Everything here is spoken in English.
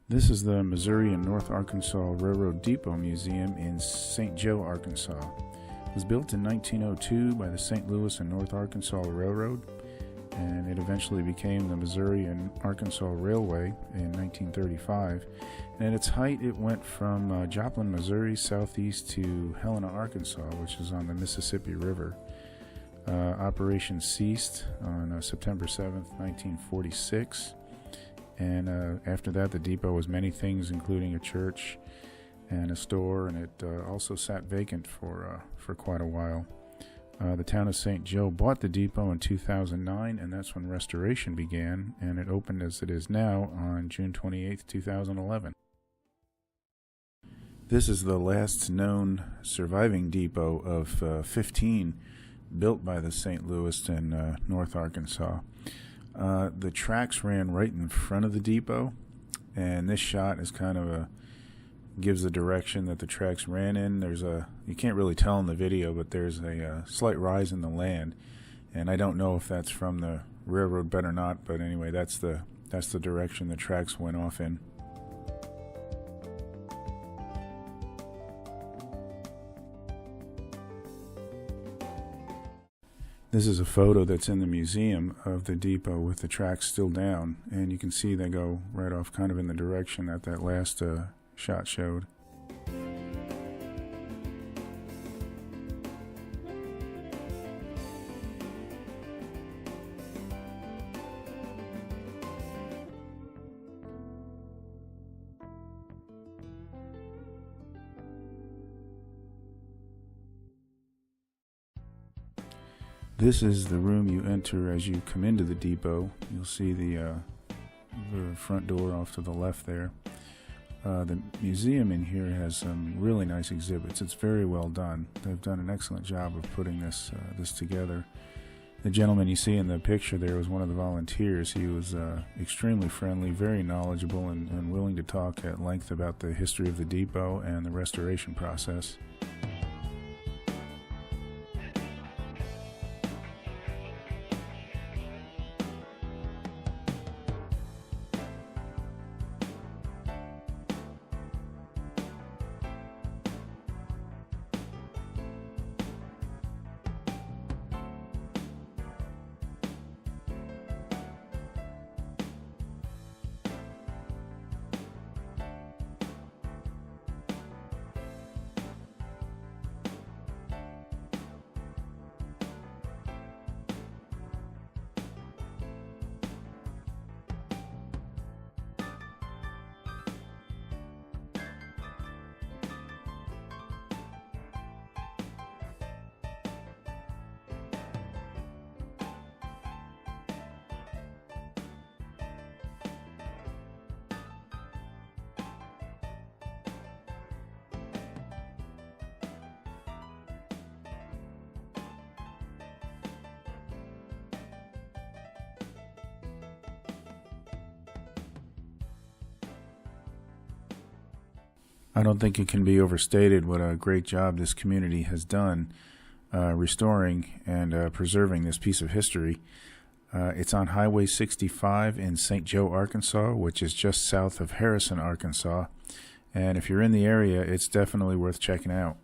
This is the Missouri and North Arkansas Railroad Depot Museum in St. Joe, Arkansas. It was built in 1902 by the St. Louis and North Arkansas Railroad, and it eventually became the Missouri and Arkansas Railway in 1935. And at its height, it went from Joplin, Missouri, southeast to Helena, Arkansas, which is on the Mississippi River. Operation ceased on September 7th, 1946. And after that, the depot was many things, including a church and a store, and it also sat vacant for quite a while. The town of St. Joe bought the depot in 2009, and that's when restoration began, and it opened as it is now on June 28th, 2011. This is the last known surviving depot of 15 built by the St. Louis and North Arkansas. The tracks ran right in front of the depot, and this shot is kind of gives the direction that the tracks ran in. You can't really tell in the video, but there's a slight rise in the land, and I don't know if that's from the railroad bed or not, but anyway, that's the direction the tracks went off in. This is a photo that's in the museum of the depot with the tracks still down, and you can see they go right off kind of in the direction that last shot showed. This is the room you enter as you come into the depot. You'll see the front door off to the left there. The museum in here has some really nice exhibits. It's very well done. They've done an excellent job of putting this together. The gentleman you see in the picture there was one of the volunteers. He was extremely friendly, very knowledgeable, and willing to talk at length about the history of the depot and the restoration process. I don't think it can be overstated what a great job this community has done restoring and preserving this piece of history. It's on Highway 65 in St. Joe, Arkansas, which is just south of Harrison, Arkansas. And if you're in the area, it's definitely worth checking out.